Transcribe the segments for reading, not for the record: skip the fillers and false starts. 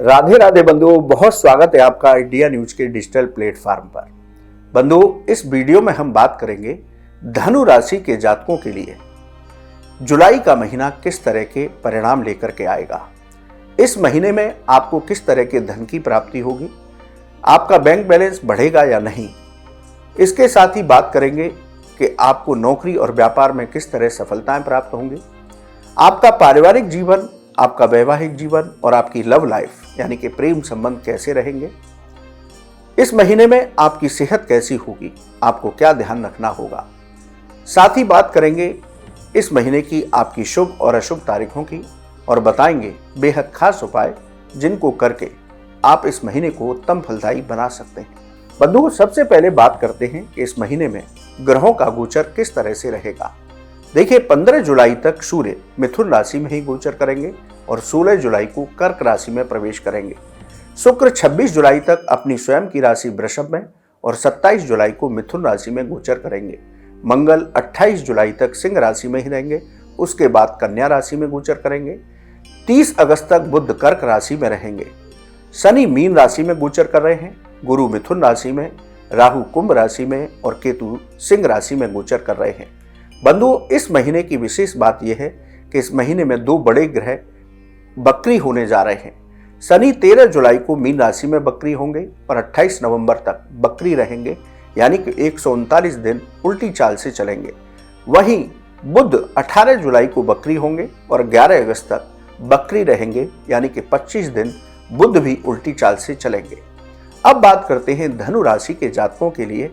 राधे राधे बंधुओं, बहुत स्वागत है आपका इंडिया न्यूज के डिजिटल प्लेटफॉर्म पर। बंधुओं, इस वीडियो में हम बात करेंगे धनु राशि के जातकों के लिए जुलाई का महीना किस तरह के परिणाम लेकर के आएगा। इस महीने में आपको किस तरह के धन की प्राप्ति होगी, आपका बैंक बैलेंस बढ़ेगा या नहीं। इसके साथ ही बात करेंगे कि आपको नौकरी और व्यापार में किस तरह सफलताएं प्राप्त होंगी, आपका पारिवारिक जीवन, आपका वैवाहिक जीवन और आपकी लव लाइफ यानी कि प्रेम संबंध कैसे रहेंगे। इस महीने में आपकी सेहत कैसी होगी, आपको क्या ध्यान रखना होगा। साथ ही बात करेंगे इस महीने की आपकी शुभ और अशुभ तारीखों की और बताएंगे बेहद खास उपाय जिनको करके आप इस महीने को उत्तम फलदायी बना सकते हैं। बंधुओं, सबसे पहले बात करते हैं कि इस महीने में ग्रहों का गोचर किस तरह से रहेगा। देखिए, 15 जुलाई तक सूर्य मिथुन राशि में ही गोचर करेंगे और 16 जुलाई को कर्क राशि में प्रवेश करेंगे। शुक्र 26 जुलाई तक अपनी स्वयं की राशि वृषभ में और 27 जुलाई को मिथुन राशि में गोचर करेंगे। मंगल 28 जुलाई तक सिंह राशि में ही रहेंगे, उसके बाद कन्या राशि में गोचर करेंगे। 30 अगस्त तक बुध कर्क राशि में रहेंगे। शनि मीन राशि में गोचर कर रहे हैं, गुरु मिथुन राशि में, राहु कुंभ राशि में और केतु सिंह राशि में गोचर कर रहे हैं। बंधुओं, इस महीने की विशेष बात यह है कि इस महीने में दो बड़े ग्रह बकरी होने जा रहे हैं। शनि 13 जुलाई को मीन राशि में बकरी होंगे और 28 नवंबर तक बकरी रहेंगे, यानी कि 139 दिन उल्टी चाल से चलेंगे। वहीं बुध 18 जुलाई को बकरी होंगे और 11 अगस्त तक बकरी रहेंगे, यानी कि 25 दिन बुध भी उल्टी चाल से चलेंगे। अब बात करते हैं धनु राशि के जातकों के लिए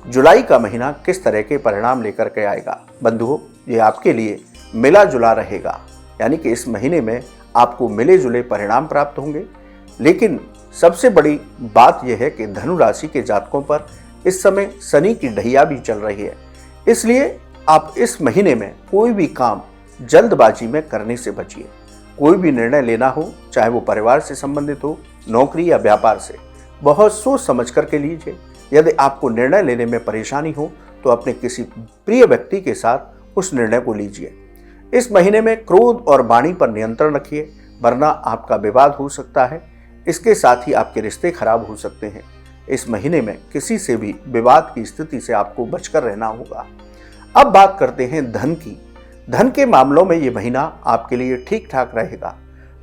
जुलाई का महीना किस तरह के परिणाम लेकर के आएगा। बंधुओं, ये आपके लिए मिला जुला रहेगा, यानी कि इस महीने में आपको मिले जुले परिणाम प्राप्त होंगे। लेकिन सबसे बड़ी बात यह है कि धनु राशि के जातकों पर इस समय शनि की ढैया भी चल रही है, इसलिए आप इस महीने में कोई भी काम जल्दबाजी में करने से बचिए। कोई भी निर्णय लेना हो, चाहे वो परिवार से संबंधित हो, नौकरी या व्यापार से, बहुत सोच समझ करके लीजिए। यदि आपको निर्णय लेने में परेशानी हो तो अपने किसी प्रिय व्यक्ति के साथ उस निर्णय को लीजिए। इस महीने में क्रोध और वाणी पर नियंत्रण रखिए, वरना आपका विवाद हो सकता है। इसके साथ ही आपके रिश्ते खराब हो सकते हैं। इस महीने में किसी से भी विवाद की स्थिति से आपको बचकर रहना होगा। अब बात करते हैं धन की। धन के मामलों में ये महीना आपके लिए ठीक ठाक रहेगा।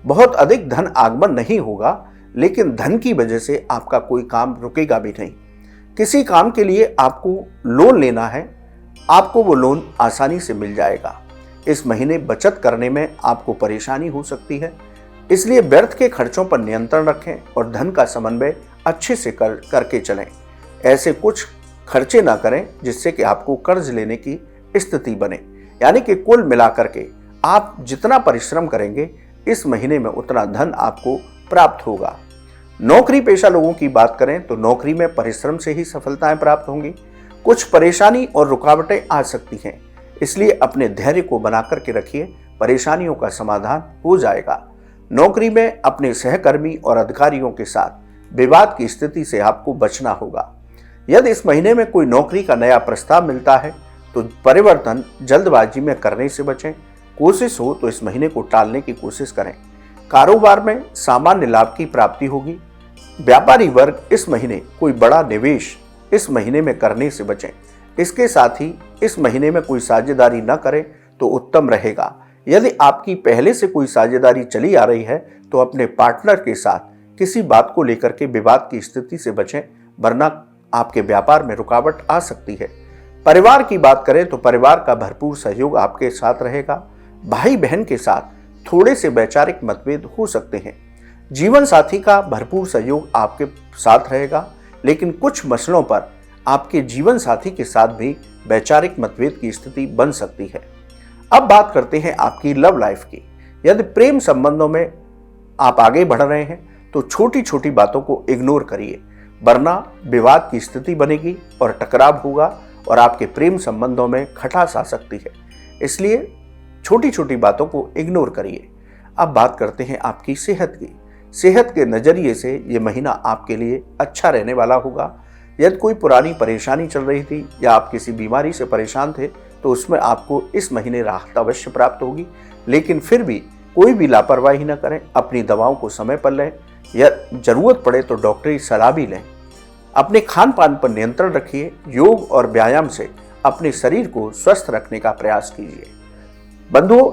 बहुत अधिक धन आगमन नहीं होगा, लेकिन धन की वजह से आपका कोई काम रुकेगा भी नहीं। किसी काम के लिए आपको लोन लेना है, आपको वो लोन आसानी से मिल जाएगा। इस महीने बचत करने में आपको परेशानी हो सकती है, इसलिए व्यर्थ के खर्चों पर नियंत्रण रखें और धन का समन्वय अच्छे से करके चलें। ऐसे कुछ खर्चे ना करें जिससे कि आपको कर्ज लेने की स्थिति बने। यानी कि कुल मिलाकर के आप जितना परिश्रम करेंगे इस महीने में उतना धन आपको प्राप्त होगा। नौकरी पेशा लोगों की बात करें तो नौकरी में परिश्रम से ही सफलताएं प्राप्त होंगी। कुछ परेशानी और रुकावटें आ सकती हैं, इसलिए अपने धैर्य को बनाकर के रखिए, परेशानियों का समाधान हो जाएगा। नौकरी में अपने सहकर्मी और अधिकारियों के साथ विवाद की स्थिति से आपको बचना होगा। यदि इस महीने में कोई नौकरी का नया प्रस्ताव मिलता है तो परिवर्तन जल्दबाजी में करने से बचें। कोशिश हो तो इस महीने को टालने की कोशिश करें। कारोबार में सामान्य लाभ की प्राप्ति होगी। व्यापारी वर्ग इस महीने कोई बड़ा निवेश इस महीने में करने से बचें। इसके साथ ही इस महीने में कोई साझेदारी न करें तो उत्तम रहेगा। यदि आपकी पहले से कोई साझेदारी चली आ रही है तो अपने पार्टनर के साथ किसी बात को लेकर के विवाद की स्थिति से बचें, वरना आपके व्यापार में रुकावट आ सकती है। परिवार की बात करें तो परिवार का भरपूर सहयोग आपके साथ रहेगा। भाई बहन के साथ थोड़े से वैचारिक मतभेद हो सकते हैं। जीवन साथी का भरपूर सहयोग आपके साथ रहेगा, लेकिन कुछ मसलों पर आपके जीवन साथी के साथ भी वैचारिक मतभेद की स्थिति बन सकती है। अब बात करते हैं आपकी लव लाइफ की। यदि प्रेम संबंधों में आप आगे बढ़ रहे हैं तो छोटी छोटी बातों को इग्नोर करिए, वरना विवाद की स्थिति बनेगी और टकराव होगा और आपके प्रेम संबंधों में खटास आ सकती है। इसलिए छोटी छोटी बातों को इग्नोर करिए। अब बात करते हैं आपकी सेहत की। सेहत के नज़रिए से ये महीना आपके लिए अच्छा रहने वाला होगा। यदि कोई पुरानी परेशानी चल रही थी या आप किसी बीमारी से परेशान थे तो उसमें आपको इस महीने राहत अवश्य प्राप्त होगी, लेकिन फिर भी कोई भी लापरवाही न करें, अपनी दवाओं को समय पर लें या जरूरत पड़े तो डॉक्टरी सलाह भी लें। अपने खान पान पर नियंत्रण रखिए। योग और व्यायाम से अपने शरीर को स्वस्थ रखने का प्रयास कीजिए। बंधुओं,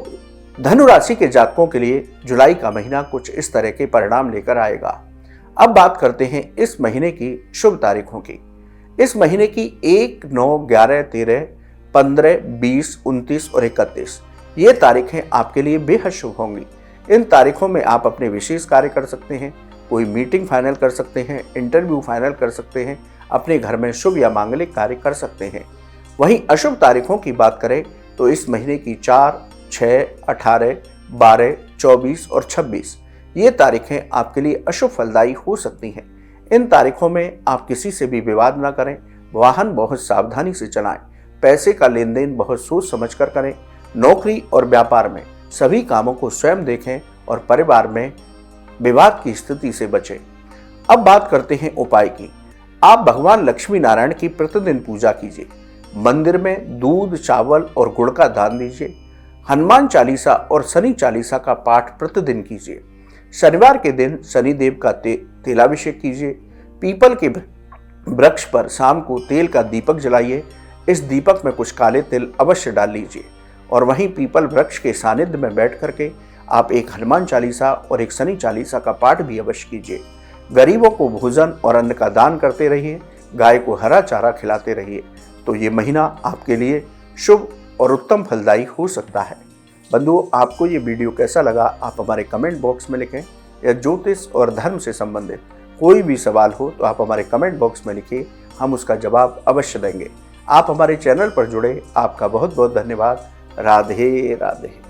धनु राशि के जातकों के लिए जुलाई का महीना कुछ इस तरह के परिणाम लेकर आएगा। अब बात करते हैं इस महीने की शुभ तारीखों की। इस महीने की 1, 9, 11, 13, 15, 20, 29 और 31 ये तारीखें आपके लिए बेहद शुभ होंगी। इन तारीखों में आप अपने विशेष कार्य कर सकते हैं, कोई मीटिंग फाइनल कर सकते हैं, इंटरव्यू फाइनल कर सकते हैं, अपने घर में शुभ या मांगलिक कार्य कर सकते हैं। वहीं अशुभ तारीखों की बात करें तो इस महीने की 4, 6, 18, 12, 24 और 26 ये तारीखें आपके लिए अशुभ फलदायी हो सकती हैं। इन तारीखों में आप किसी से भी विवाद न करें, वाहन बहुत सावधानी से चलाएं, पैसे का लेन देन बहुत सोच समझ कर करें। नौकरी और व्यापार में सभी कामों को स्वयं देखें और परिवार में विवाद की स्थिति से बचें। अब बात करते हैं उपाय की। आप भगवान लक्ष्मी नारायण की प्रतिदिन पूजा कीजिए। मंदिर में दूध, चावल और गुड़ का दान दीजिए। हनुमान चालीसा और शनि चालीसा का पाठ प्रतिदिन कीजिए। शनिवार के दिन शनिदेव का तेलाभिषेक कीजिए। पीपल के वृक्ष पर शाम को तेल का दीपक जलाइए। इस दीपक में कुछ काले तिल अवश्य डाल लीजिए और वहीं पीपल वृक्ष के सानिध्य में बैठ करके आप एक हनुमान चालीसा और एक शनि चालीसा का पाठ भी अवश्य कीजिए। गरीबों को भोजन और अन्न का दान करते रहिए। गाय को हरा चारा खिलाते रहिए। तो ये महीना आपके लिए शुभ और उत्तम फलदायी हो सकता है। बंधुओं, आपको ये वीडियो कैसा लगा आप हमारे कमेंट बॉक्स में लिखें। या ज्योतिष और धर्म से संबंधित कोई भी सवाल हो तो आप हमारे कमेंट बॉक्स में लिखिए, हम उसका जवाब अवश्य देंगे। आप हमारे चैनल पर जुड़े, आपका बहुत बहुत धन्यवाद। राधे राधे।